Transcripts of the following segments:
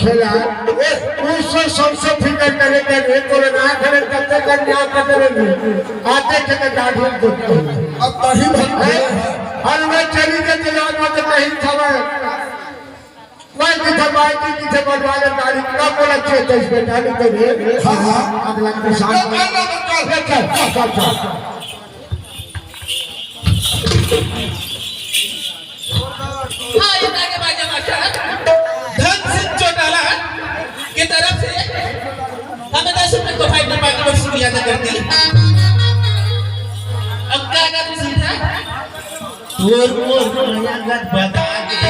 खेला उससे सबसे फिकर करे करे तो ना करे तब तक कन्या करेंगे आते थे दाढ़ी को अब कहीं और मैं चली के दिलान में तो कहीं था मैं किधर बाइक किधर बनवाने गाड़ी का बोला चेत इस बेटा ने तो ये हां अगला किसान हाँ ये ताकि बाजा मास्टर धन सिंह चौटाला की तरफ से हमें 10 रुपए को फाइटर पार्टी में शुक्रिया अदा करती अब क्या अदा खुशी था वो नया बता दे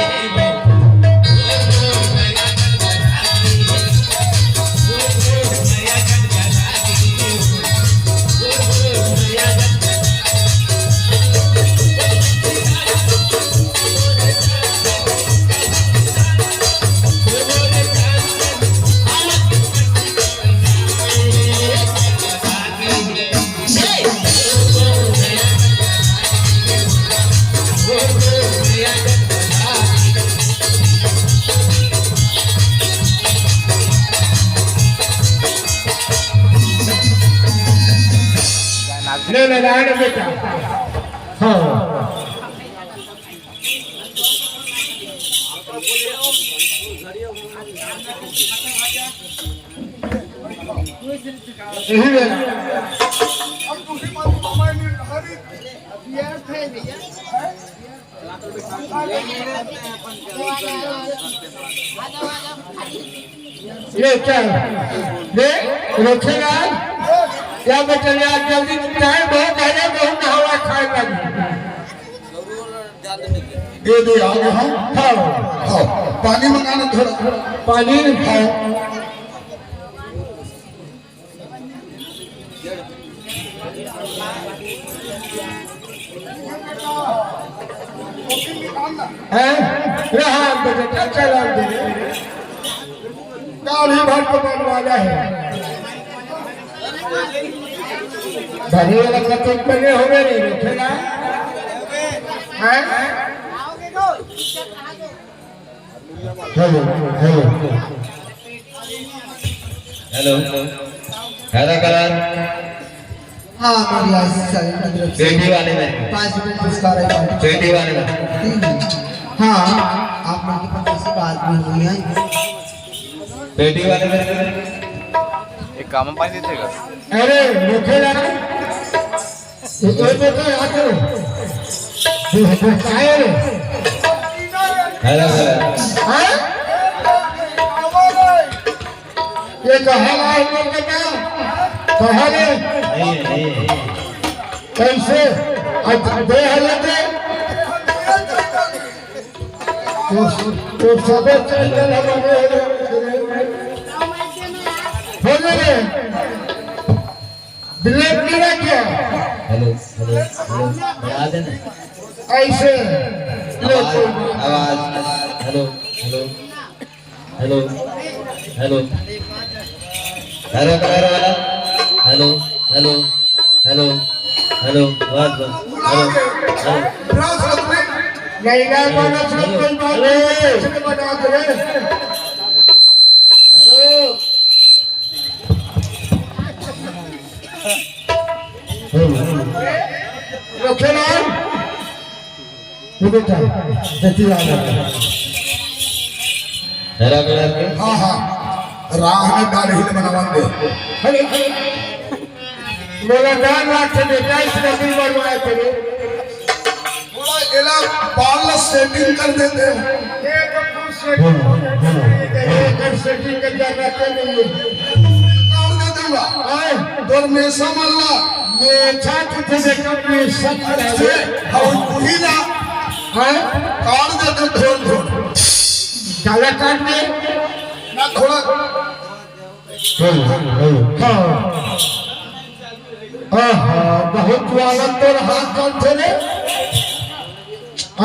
ले ले बेटा हाँ यही लेना ये क्या ले रखेगा क्या बच्चा यार जल्दी टाइम बहुत है बहुत हवा खाए लगी दे दे आ गए हम हाँ पानी मंगाना थोड़ा पानी खाओ हैं रहा बेटा चला दे गाड़ी भर को बनवाना है धनी वाला कतई पहले हो गए नहीं रखेगा हैं hello hello hello hello colour हाँ मेरी आज पेटी वाले में 5 मिनट पुरस्कार है पेटी वाले में हाँ आप लोग के पास से बात भी हुई है पेटी वाले में एक काम पानी देगा अरे रखेगा ये बेटा आके काय रे हेलो हैं ये कहाँ है ऊपर का नाम कहाँ रे नहीं कैसे आज दे हलते तो सब चल हमारे हो गए ब्लैक नहीं क्या हेलो याद है ना ऐसे आवाज hello hello hello hello hello colour वाला हेलो हेलो हेलो हेलो बस हेलो नहीं ना बना सब कोई बात नहीं बना दे रखेला बेटा जति वाला हेलो कलर के हाँ हाँ राह में गाड़ी ही बनावा दे मेरा डाल रात से बेटा इस नदी बनवाए थे थोड़ा एला बाल सेटिंग कर देते एक सेटिंग का जरूरत नहीं है कर दे दूंगा आए दर में समल्ला मेछा किथे देखो में सब से और वही ना हैं कार दे दे थोड़ काला काट दे ना थोड़ा बहुत वाला तो हाथ कौन थे रे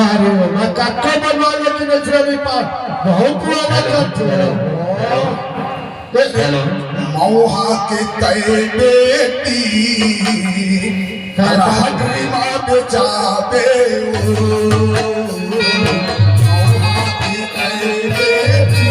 अरे मैं काका बनवा लेकिन इजरायली पास बहुत वाला कौन थे हेलो मौहा के तय बेटी हटरी माँ बेचाबे मौहा के तय बेटी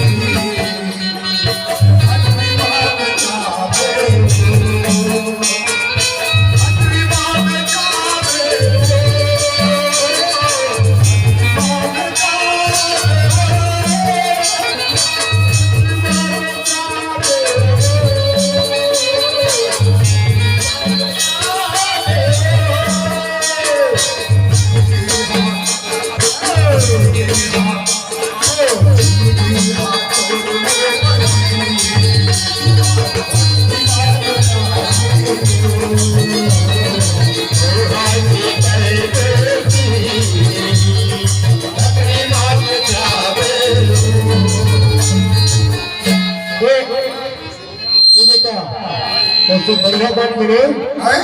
तो तू बढ़िया बात करे हैं?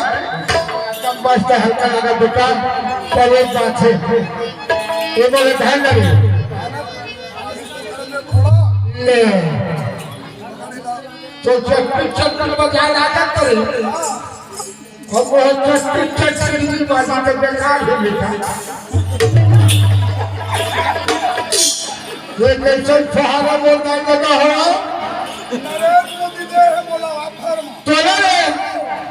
कम बस्ता हल्का लगा बेटा पर एक बात है ये बोले ध्यान लगे ले तो चक्कर चक्कर बजा रहा करे और वो चक्कर चक्कर की बाजी तो बेकार है बेटा ये कैसे सहारा बोलना लगा हो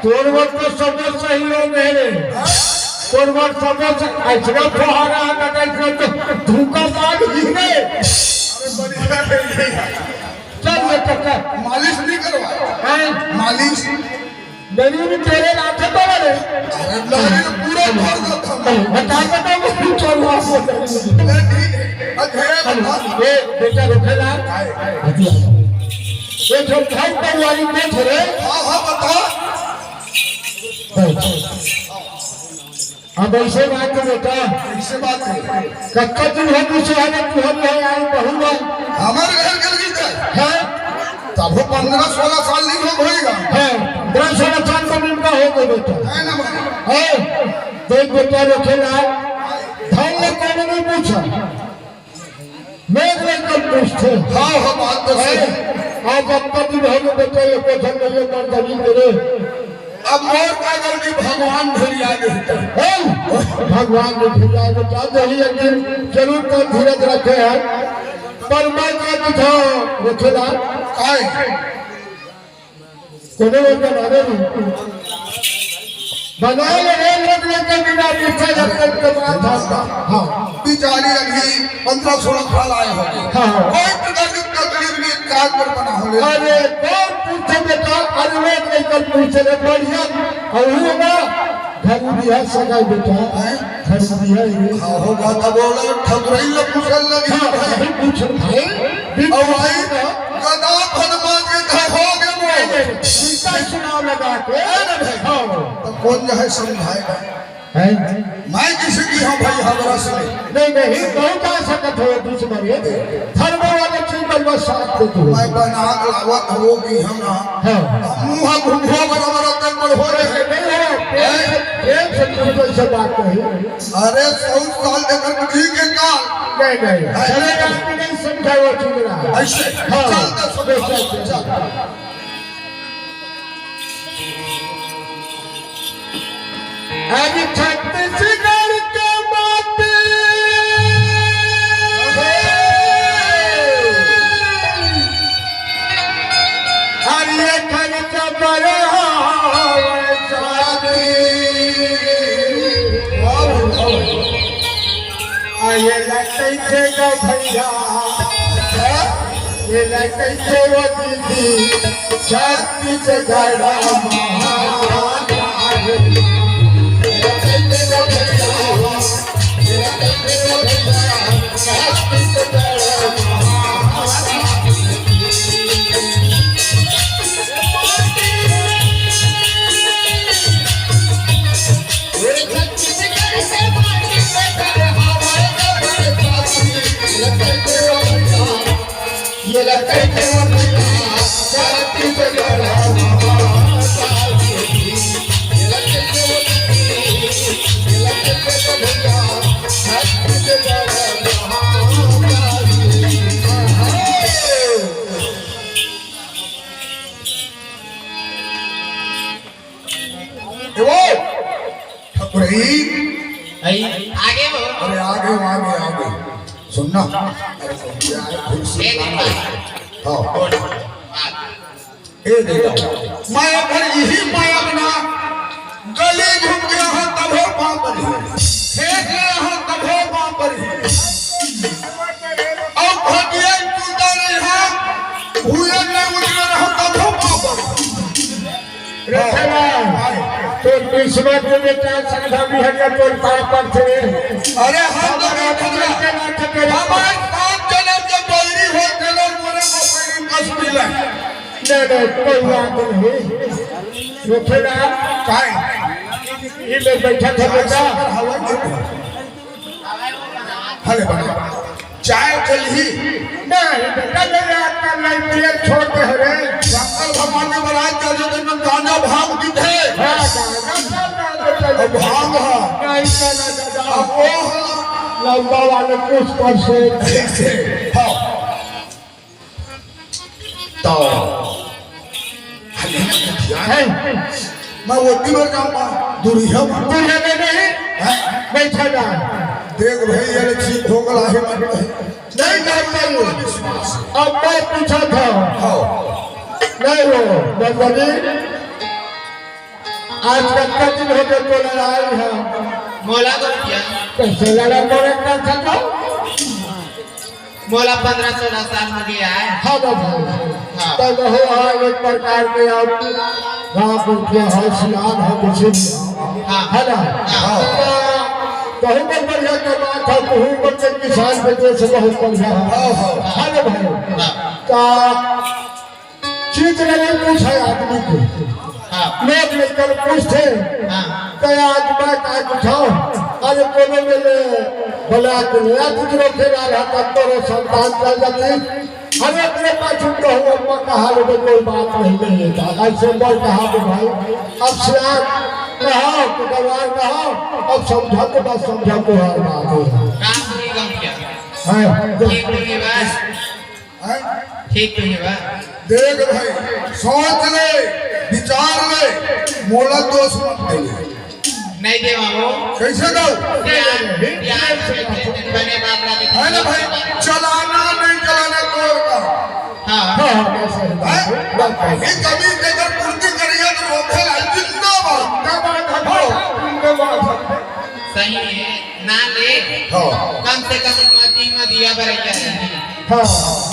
तोर वक्त तो सब सही हो मेरे तोर वक्त सब ऐसा फहारा लगा तो धूका मार गिरे चल ले चक्कर मालिश नहीं करवाया हैं मालिश मेरी भी तेरे लाथे तो बने अरे लाली ने पूरा भर देता बता वो चल वापस ये बेटा रुकेला ये जो भाई परिवारी में थे हाँ बता अब ऐसे बात है बेटा ऐसे बात है कच्चा दिन है कुछ है ना तू हम है आई बहु लोग हमारे घर गलगी जाए है तब वो 15-16 साल नहीं हो होएगा है 10-16 साल का मिनट हो गए बेटा है ना भाई है देख बेटा रुकेला धन ने कौन नहीं पूछा मैं कल पूछते हाँ बात तो सही आज अब का दिन हो बेटा ये क्वेश्चन में ये मर्दानी करे अब मोर का गलती भगवान धरी आगे भगवान ने भेजा बेटा यही एक दिन जरूर कर धीरज रखे हैं पर मैं क्या दिखा रखेला काय कोने वो बना ले रे लगने के बिना पीछे जब तक के बात था हाँ बिचारी अभी 15-16 साल आए होंगे हाँ। कोई प्रकार की तकलीफ नहीं काज पर बना हो अरे कौन पूछे बेटा अरे वो नहीं कल पूछे रे बढ़िया और वो ना घर भी है सगाई बेटा घर भी है ये हाँ होगा तब बोला ठकुराई लोग पूछल लगी भाई पूछ भाई अब भाई गदा भगवान के घर हो गए वो सीता चुनाव लगा के हाँ तो कौन जो है समझाएगा है मैं किसी की हूँ भाई हमरा से नहीं बहुत आ सकत हो दुश्मन ये धर्म वाले चीज बनवा साथ दे तू मैं बना लावत होगी हम हाँ मुंह घुघो बराबर तक पर हो रहे नहीं है प्रेम से तुमको ऐसे बात कही अरे 100 साल तक बुद्धि के काल नहीं चलेगा कि नहीं समझा वो चीज रहा ऐसे हाँ चल तो चल आज छत्तीसगढ़ के बात हरिये खर्चा बड़ा ये लगते थे भैया ये लगते थे वो दीदी छत्तीसगढ़ ये लगता है कि वो छत्तीसगढ़ आगे वो अरे आगे सुनना ए देखो मैं अगर यही माया बना गली घूम गया हूँ तब हो पाँव पर ही फेंक गया हूँ तब हो पाँव पर ही और भटिया टूटा नहीं है भूले में उड़ रहा तब हो पाँव पर तो किस्मत में बेटा संधा भी है तो पर थे अरे हम हमारे 5 जन्म के बैरी हो जन्म मोरे को पैरी कस मिला नहीं कोई बात नहीं रुकेला काय ये में बैठा था बेटा हले बना चाय चली नहीं बेटा मेरे आपका लाइब्रेरी छोड़ दे रे शंकर भगवान ने बनाया तेरे में गांजा भांग दी थे हाँ गाना सब बेटा अब भांग है नहीं करना दादा अब वो है लंबा वाले कुछ पर ऐसे हाँ तो है मैं वो दिवर जाऊंगा दुरिया दूल्हे में नहीं बैठा जा देख भाई ये ठीक हो गया है नहीं करता हूँ अब मैं पूछा था हाँ नहीं हो बंदी आज कब दिन हो गए तो लड़ाई है मोला तो क्या कैसे लड़ा मोरे का था मोला 15-16 साल हो गया है हाँ बाबा तब हो एक प्रकार के आप गाँव के होशियार है मुझे है ना कहूँ पर बढ़िया के बात है कहूँ पर के किसान के देश बहुत बढ़िया है ना भाई का चीज नहीं पूछा आदमी को लोग लेकर पूछते तो आज मैं क्या पूछाऊं अरे कोनो मेले भला के नया कुछ रोके रहा तब तो संतान चल जाती हमें अपने पास उनको हुआ अम्मा कहा लोगों कोई बात नहीं लेता ऐसे बोल कहा तो भाई अब सियार कहा कुटवार कहा अब समझा तो बस समझा तो हर बात है काम ही कम क्या हाँ, ठीक तो है बस ठीक तो है बस देख भाई सोच ले विचार ले मोला दोष मत दे नहीं दे मामू कैसे दो यार बने बाबरा के है ना भाई चलाना नहीं चलाना तोड़ का हाँ हाँ, कैसे है? ये कभी अगर पूर्ति करिए तो वो फिर जिंदाबाद सही है ना ले कम से कम मती में दिया बरैया है हाँ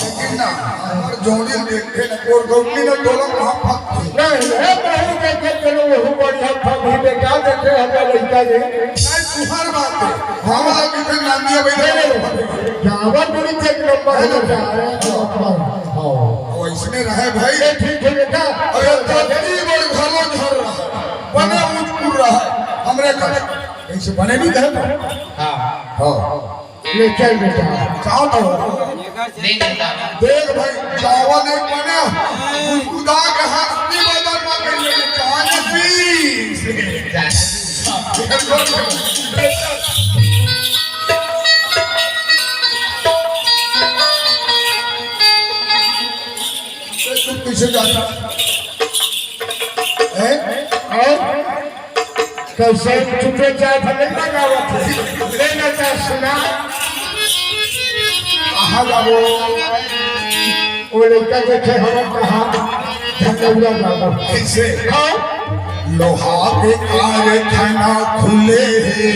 लेकिन ना हमारे जोड़ी देखे ना और गौरी ने डोला कहाँ फंस नहीं है नहीं देखे चलो वो बढ़िया फगी में क्या देखे हमें लड़का ने नहीं तुम्हारी बात है हमारा कितने नाम दिया भाई जावा पूरी चेक नंबर है जा रहे हैं हाँ इसमें रहे भाई ये ठीक है बेटा अगर धरती बड़ घरों झड़ रहा है बने उड़ रहा है हमरे घर ऐसे बने भी कहे हाँ हाँ ले चल बेटा चाहो तो नहीं देता देख भाई चावा नहीं बने खुदा के हस्ती बदल में कहीं चाहे पीछे जाता है कैसे चुपे चाय फले लगावत लेना चाह सुना कहाँ जाओ वो लड़का देखे हम कहा धन्यवाद बाबा कैसे हाँ लोहा के कारखाना खुले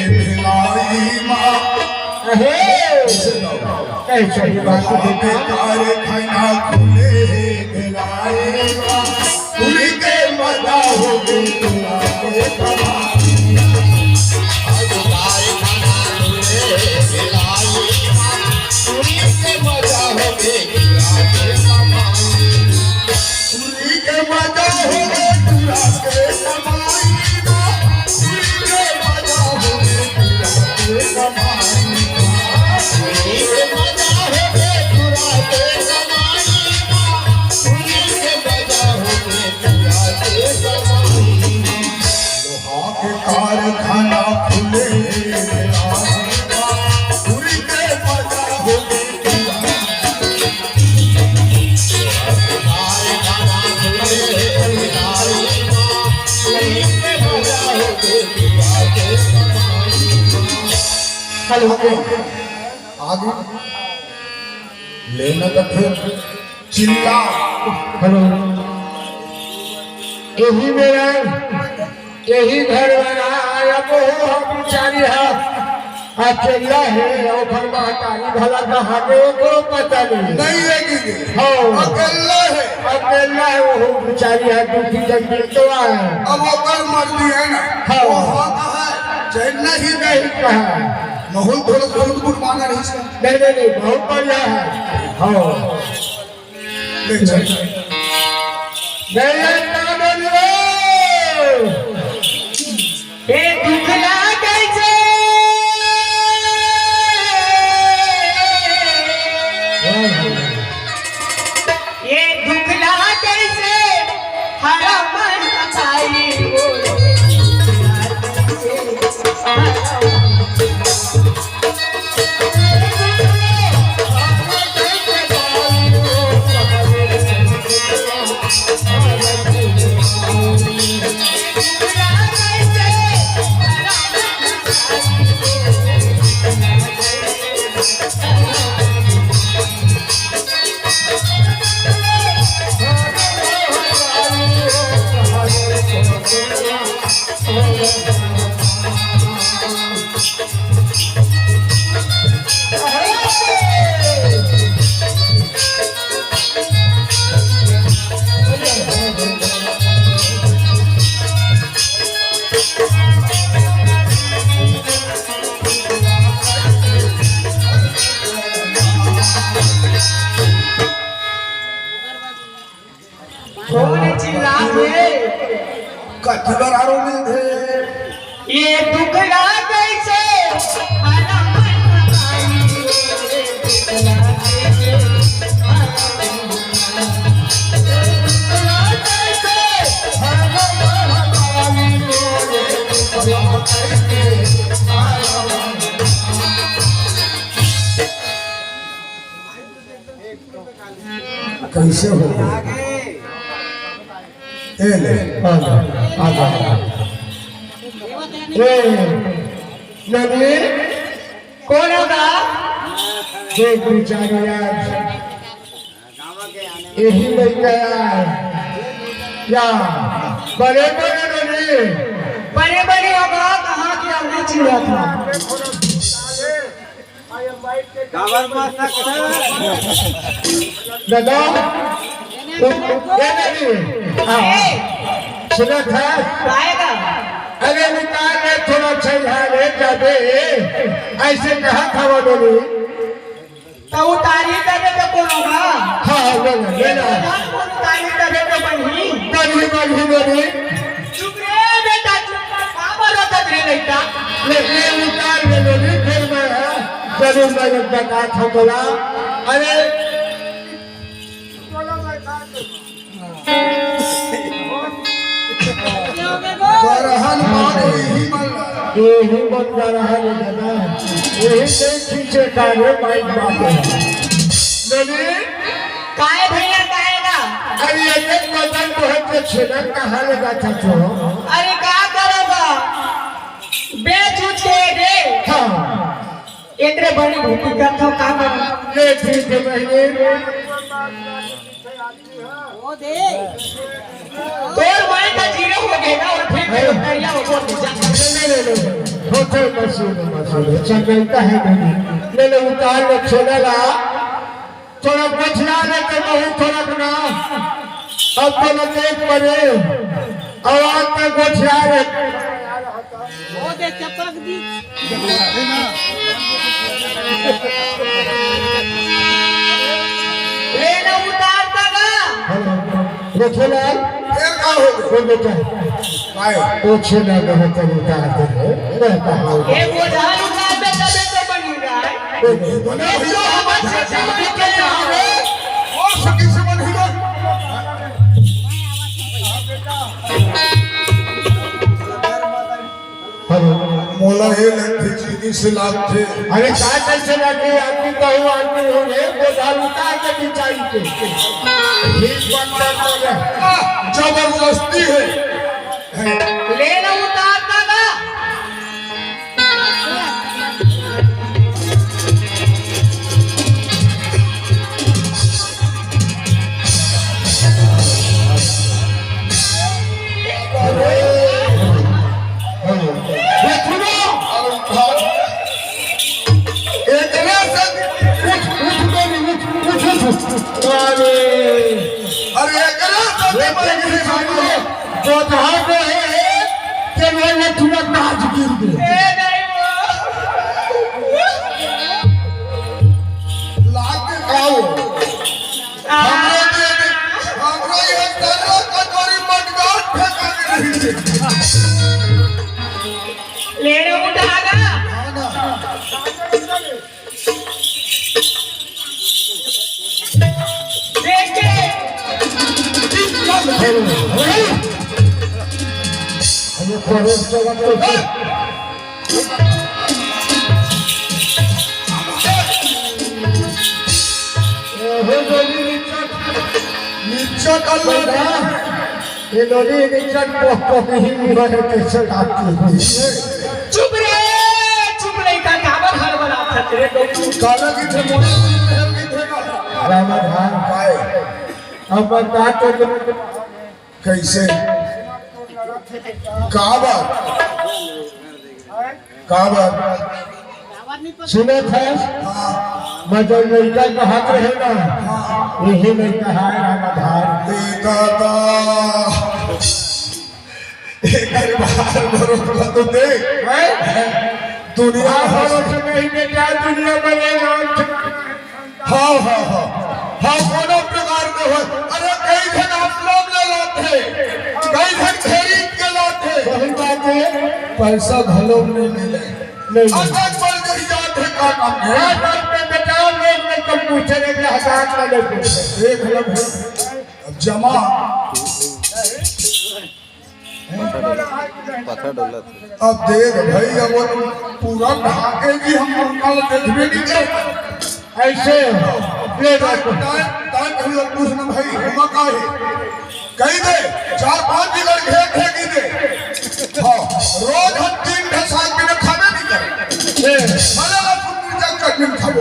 भिलाई माँ कैसे ही बात लोहा के बेटा कारखाना खुले भिलाई माँ पूरी के मजा हो गई तुला के कमाई आज कारखाना खुले भिलाई माँ पूरी के मजा हो गई तुला के कमाई पूरी के मजा हो गई तुला के कमाई माँ पूरी के मजा हो गई तुला के कमाई पूरी के मजा हो गई तुला के कमाई माँ पूरी के मजा हो गई तुला के कमाई लोहा के कारखाना खुले पूरी के मजा हो गई तुला आगे लेना तो फिर चिल्ला हेलो यही मेरा यही घर वाला आया तो हम बेचारी है अकेला है और घर महतारी भला कहाँ के ओकरो पता नहीं नहीं लगेगी हाँ अकेला है अकेला है वो बेचारी है दूसरी जगह तो आए अब वो कर मर्जी है ना हाँ। वो होता है चैन ही नहीं कहा माहौल थोड़ा खुद मांगा नहीं सकता नहीं बहुत बढ़िया है हाँ ले चल नहीं ना बोलिए एक दिखला कैसे कथगर आरो में थे ये टुकड़ा कैसे आना मन बताई टुकड़ा कैसे कैसे हो ले आजा नदी कौन होगा देख बेचारी आज यही लड़का क्या बड़े बड़े नदी बड़े बड़े होगा कहाँ की हमने चिड़ा था दादा ये नदी सुना था आएगा अरे निकाल ले थोड़ा चढ़ा ले जाबे ऐसे कहा था वो नदी तो उतारी करे तो कौन होगा हाँ लेना उतारी करे तो बनी बड़ी बड़ी नदी चुप रे बेटा चुप कहाँ पर होता तेरे बेटा ले निकाल ले नदी फिर मैं जरूर मैं बता था बोला अरे रहन मान ही यही बन जा रहा है दादा यही से खींचे कारे बाइक बात नदी काहे भैया काहेगा अरे एक बदन को है तो छेना कहाँ लगा था जो अरे क्या करोगा बेच उच के दे हाँ इतने बड़ी भूखी करता का करूं ले ठीक है महीने तोर माय का जीरो हो गया और फिर करिया वो बोल जा होटल मसूद संगलता है नहीं ले उतार ले छोड़ा ला थोड़ा बचला ले तो बहुत थोड़ा ना अब तो न देख पड़े आवाज में बचला ले वो दे चपक दी ले ना उतार तगा रखलाल फिर का हो वो बेटा काय वो छेना बहुत उतार दे रहता है ये बोझा उतार दे तबे तो बनी रहा है बना जो हम से समझ के रहे और सकी से बन ही मोला हे लंथी चीनी से लाभ थे अरे क्या कैसे लगे आदमी कहूँ आदमी हो गए वो डालता है कभी चाहिए ठीक बंदर हो गए जबरदस्ती है ले ना उतार तगा ये सुनो इतना सब अरे अरे एकरा सब बच्चे की खाने जो जहाँ पे है कि वो तुरंत नाच गिर गए ए नहीं लाग के खाओ हमरा ये तरह कटोरी मटगाट फेंका के नहीं ले ना उठागा देख के अरे कोई जगह तो वो नदी नीचे का लोग ये नदी नीचे को ही मुझे कैसे आती है चुप नहीं का काबर हर बना तेरे को काला की थे मोना महल की थे का रामाधान काय अब बात कैसे काबा काबा सुने थे मैं जो लड़का का हाथ रहे ना यही लड़का है रामाधान दादा एक बार बरोबर तो देख दुनिया से नहीं बेटा दुनिया बनेगा हाँ कोनो प्रकार के हो अरे कई धन आप लोग ले लाते कई धन खरीद के बाटे पैसा घलो नहीं मिले नहीं अटक पर गई जात है का काम है हाँ बात में बताओ लोग ने कब पूछे रे कि हजार वाले पूछे देख लो भाई जमा पत्थर डोला अब देख भाई अब वो पूरा ढाके की हम कल देखबे नहीं करते ऐसे ले जाओ पूछना भाई हम का है कही दे 4-5 बिगड़ घेर की दे हाँ रोज हम 3-7 दिन खाने नहीं करे भले ना तुम जब तक दिन खाओ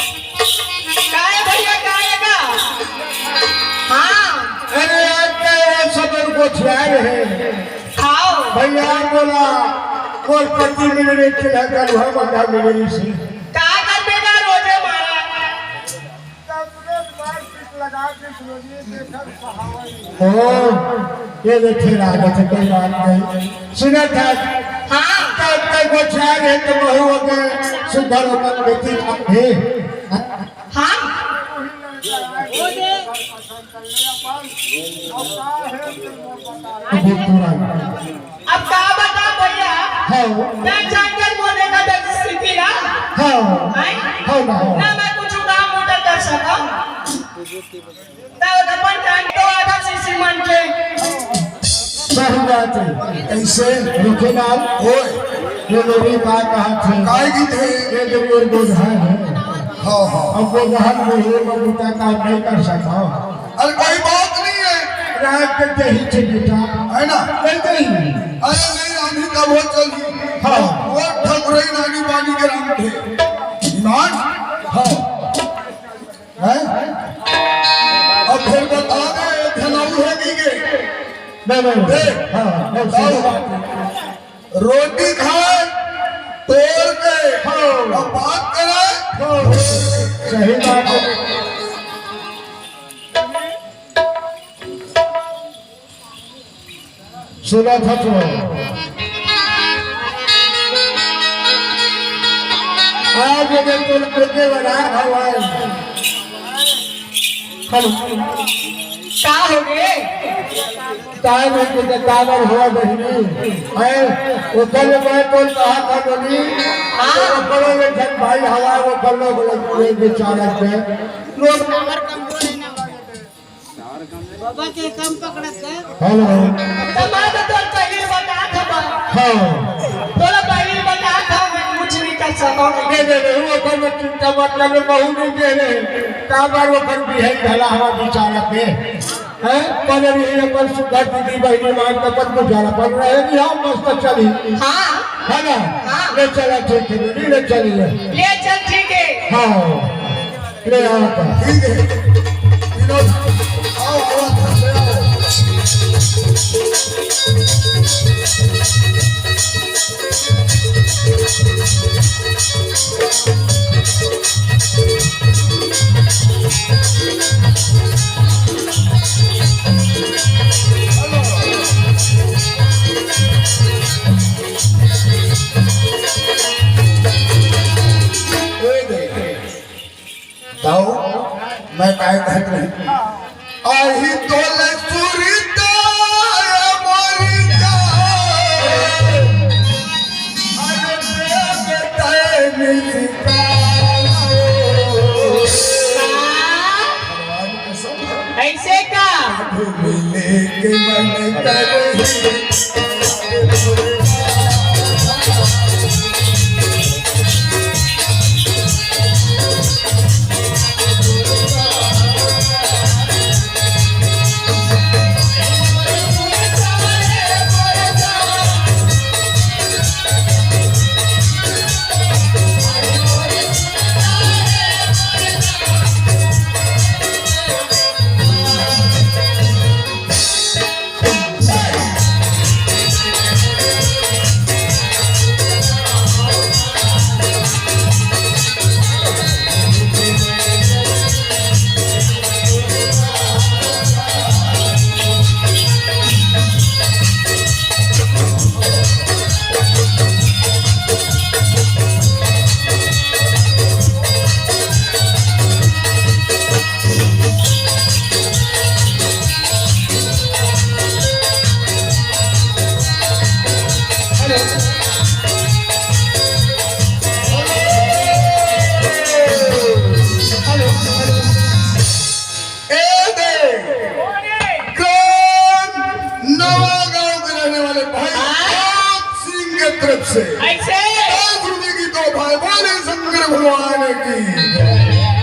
काय भैया काय का हाँ अरे आज का वो सब उनको छुआए हैं खाओ भैया बोला कोई पति मिल रही थी अगर वह बंदा मिल रही थी का कर बेटा रोजे मारा ओ ये देखे राजा से कोई बात नहीं सुना था हाँ तब तक वो छुआए हैं तो बहु हो गए सुधर होकर बेटी थे हाँ अब का बता भैया हाँ मैं जानकर बोलने का स्थिति ना हाँ हैं? हाँ ना ना मैं कुछ काम मोटा कर सका तब अपन जान तो आधा सीसी मन के सही बात है कैसे रुके नाम ओए ये मेरी बात कहा थी काय की थे ये जो मेरे बोझा है हाँ हाँ अब वो जहन में ये बबूता काम नहीं कर सका अरे कोई बात नहीं है रात के दही थे बेटा है ना नहीं दही अरे नहीं रानी का वो चली हाँ। वो ठकुराई नानी बानी के राम थे ईमान हाँ है अब फिर बता दे धनाऊ है नहीं के नहीं देख। हाँ नहीं सही बात है। रोटी खाए तोड़ के हाँ। अब बात करे सही बात है सुना था तो आज ये तो लड़के बना हवाई हेलो का हो गए टाइम है कि काबर हुआ बहनी है वो कल मैं तो कहा था बोली हाँ वो करो ये जन भाई हवा वो कर लो बोले बेचारा पे लोग बाबा के कम पकड़त है हेलो तमाम तो पहले बता था हाँ तोला पहले बता था मैं कुछ नहीं कर सका नहीं वो कर में चिंता मतलब में बहु नहीं दे रहे काबर वो कर भी है भला हवा बेचारा पे है पर ये पर सुधर दीदी बहनी मान का पद को जाना पड़ रहा है कि हम मस्त चली हाँ है ना ले चला ठीक है ले चलिए ले चल ठीक है हाँ ले आओ ठीक है विनोद आओ आओ मैं काय कहत रही आही तोले सुरीता मोरी जा अरे बेटे मिलता ऐसे का मिले के मन करे रामचंद्र भगवान की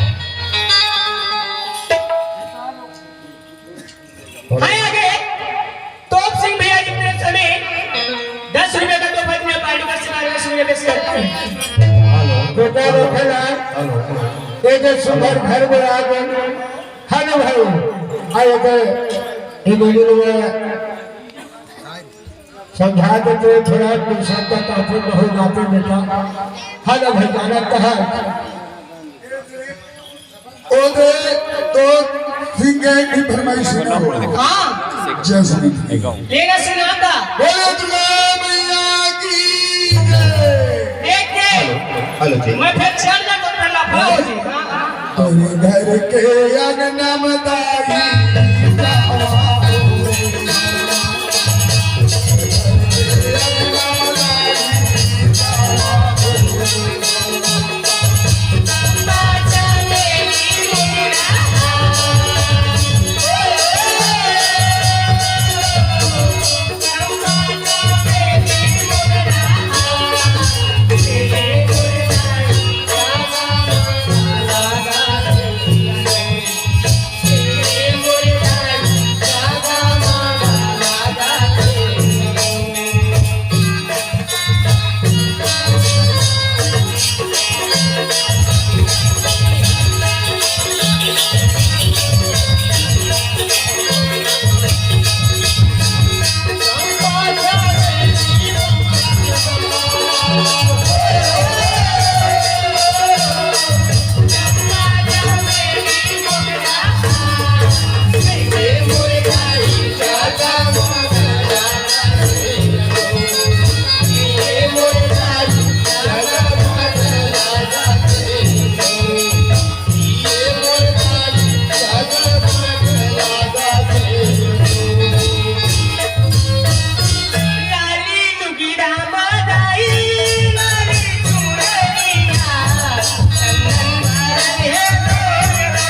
हाय आगे तोप सिंह भैया जितने समय 10 रुपए का तोहफा दिया पार्टी का सिनारे में सुने पेश करते हैं। बेटा रखला ये जो सुंदर घर में आ गए हन भाई आए तो ये वीडियो में समझा देते थोड़ा निशान का काफी बहुत जाते बेटा हन भाई जाना कहा ओदे तो सिंगे की फरमाइश सुनो हाँ जय श्री लेना सुनाता बोलो दुर्गा मैया की जय देख के हेलो जी मैं फिर चल जा तो फिर लाफा हो जी तेरे घर के अंगना में दाई